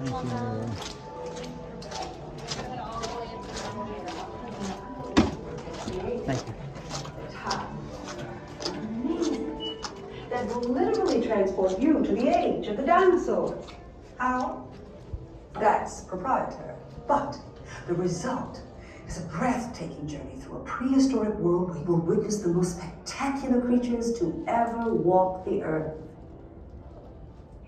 Thank you. Thank you. That will literally transport you to the age of the dinosaurs. How? That's proprietary. But the result is a breathtaking journey through a prehistoric world where you will witness the most spectacular creatures to ever walk the earth.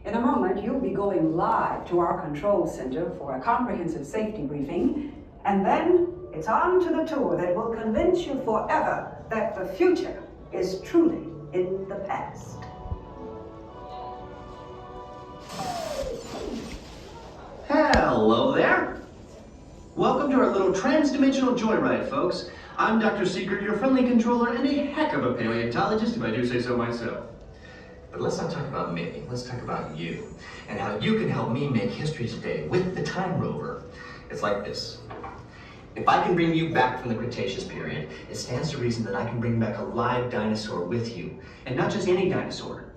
In a moment, you'll be going live to our control center for a comprehensive safety briefing, and then it's on to the tour that will convince you forever that the future is truly in the past. Hello there. Welcome to our little trans-dimensional joyride, folks. I'm Dr. Seeker, your friendly controller and a heck of a paleontologist, if I do say so myself. But let's not talk about me, let's talk about you, and how you can help me make history today with the Time Rover. It's like this. If I can bring you back from the Cretaceous period, it stands to reason that I can bring back a live dinosaur with you. And not just any dinosaur.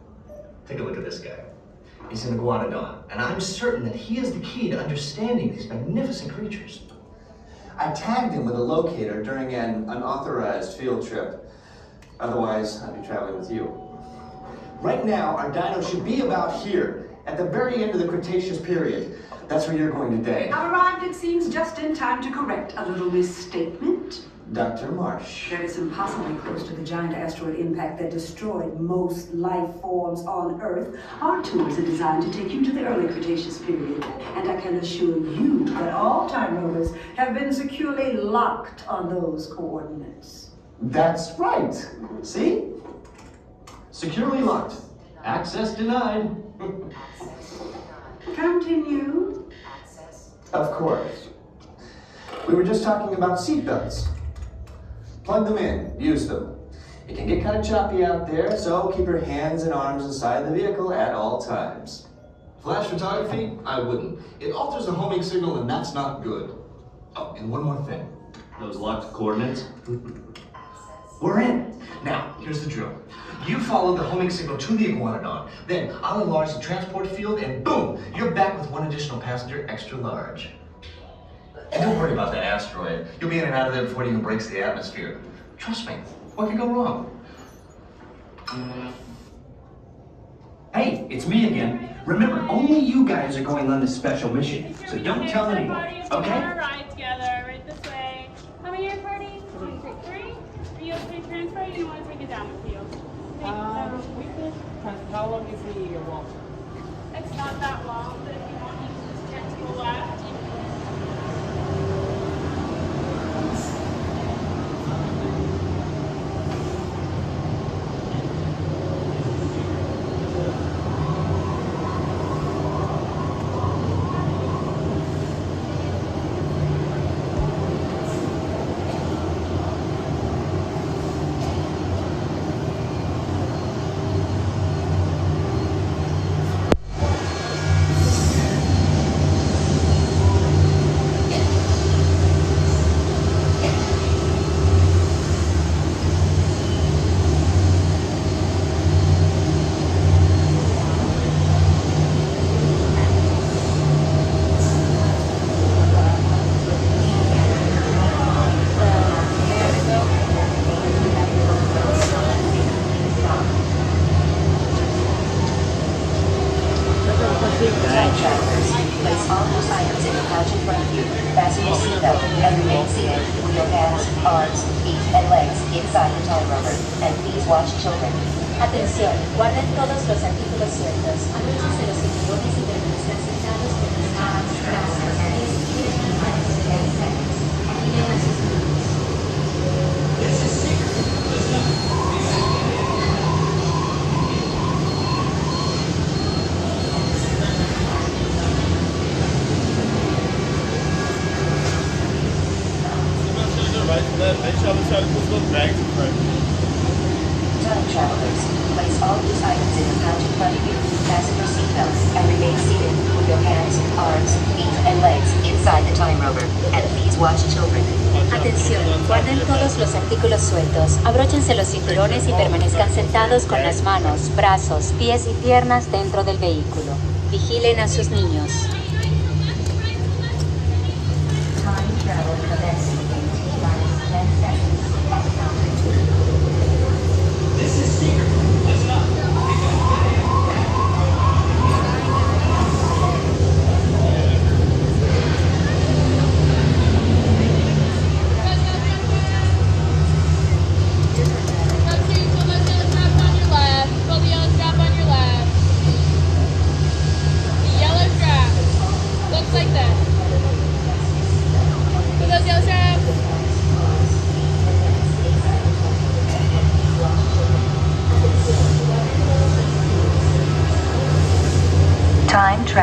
Take a look at this guy. He's an iguanodon, and I'm certain that he is the key to understanding these magnificent creatures. I tagged him with a locator during an unauthorized field trip. Otherwise, I'd be traveling with you. Right now, our dino should be about here, at the very end of the Cretaceous period. That's where you're going today. I've arrived, it seems, just in time to correct a little misstatement. Dr. Marsh. That is impossibly close to the giant asteroid impact that destroyed most life forms on Earth. Our tours are designed to take you to the early Cretaceous period, and I can assure you that all time rovers have been securely locked on those coordinates. That's right. See? Securely locked. Access denied. Continue. Of course. We were just talking about seatbelts. Plug them in, use them. It can get kind of choppy out there, so keep your hands and arms inside the vehicle at all times. Flash photography? I wouldn't. It alters the homing signal, and that's not good. Oh, and one more thing. Those locked coordinates? We're in. Now, here's the drill. You follow the homing signal to the iguanodon. Then I'll enlarge the transport field, and boom! You're back with one additional passenger, extra large. And don't worry about that asteroid. You'll be in and out of there before it even breaks the atmosphere. Trust me, what could go wrong? Hey, it's me again. Remember, only you guys are going on this special mission, so don't tell anyone, okay? We're gonna ride together right this way. How many are you party? 3? Are you okay to transfer? Or do you want to take it down with you? We could. How long is the walk? It's not that long, but if you want, you can just turn to the left. Atención, guarden todos los artículos sueltos. Abróchense los cinturones y permanezcan sentados con las manos, brazos, pies y piernas descansados. Miren a sus niños. Time travelers, place all these items in the pouch in front of you, fasten your seatbelts, and remain seated with your hands, arms, feet, and legs inside the Time Rover. And please watch children. Atención, guarden todos los artículos sueltos, abróchense los cinturones y permanezcan sentados con las manos, brazos, pies y piernas dentro del vehículo. Vigilen a sus niños.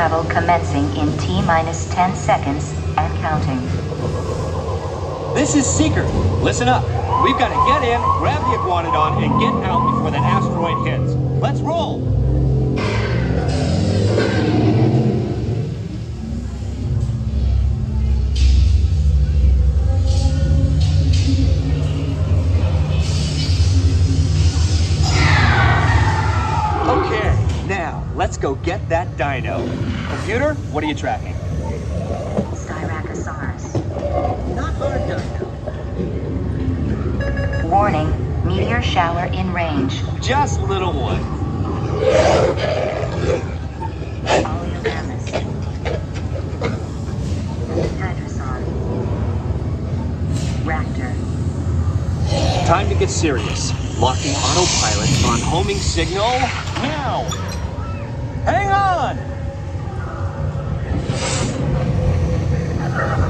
travel commencing in T-minus 10 seconds and counting. This is Seeker. Listen up. We've got to get in, grab the iguanodon, and get out before that asteroid hits. Let's roll! Okay, now, let's go get that dino. Computer, what are you tracking? Styracosaurus. Not our dino. Warning, meteor shower in range. Just little one. Oleoramus. Hadrosaur. Raptor. Time to get serious. Locking autopilot on homing signal now. Hang on!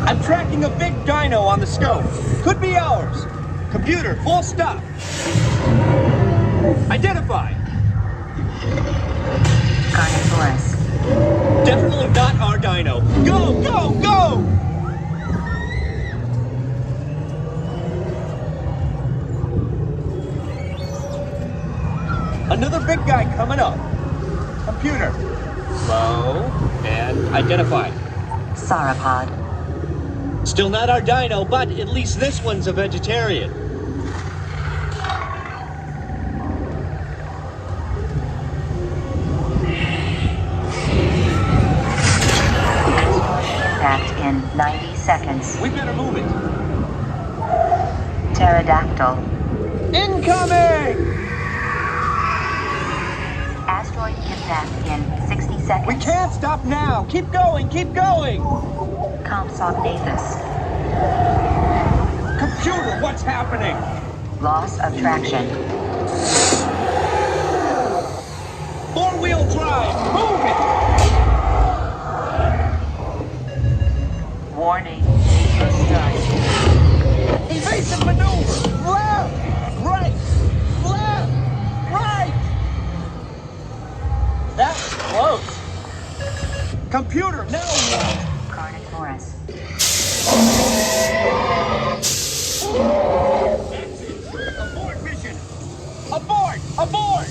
I'm tracking a big dino on the scope. Could be ours. Computer, full stop. Identify. Carnotaurus. Definitely not our dino. Go, go, go! Another big guy coming up. Computer. Slow and identify. Sauropod. Still not our dino, but at least this one's a vegetarian. Impact in 90 seconds. We better move it. Pterodactyl. Incoming! Asteroid impact in 60 seconds. We can't stop now. Keep going, keep going. Compsognathus. Computer, what's happening? Loss of traction. Four-wheel drive, move it! Warning, meteor strike. Evasive maneuver! Left! Right! Left! Right! That was close. Computer, now what? Carnotaurus. Abort mission! Abort! Abort!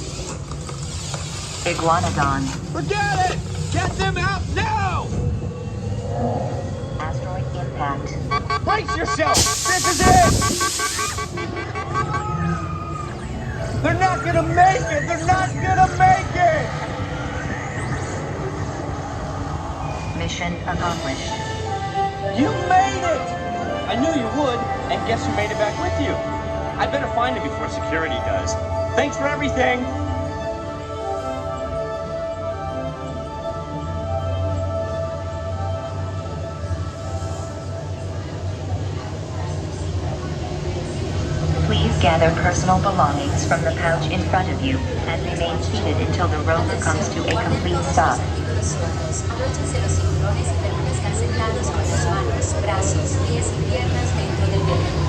Iguanodon. Forget it! Get them out now! Asteroid impact. Brace yourself! This is it! They're not gonna make it! They're not gonna make it! Mission accomplished. You made it! I knew you would, and guess who made it back with you? I better find it before security does. Thanks for everything! Please gather personal belongings from the pouch in front of you and remain seated until the rover comes to a complete stop. Abróchense los cinturones y permanezcan sentados con las manos, brazos, pies y piernas dentro del vehículo.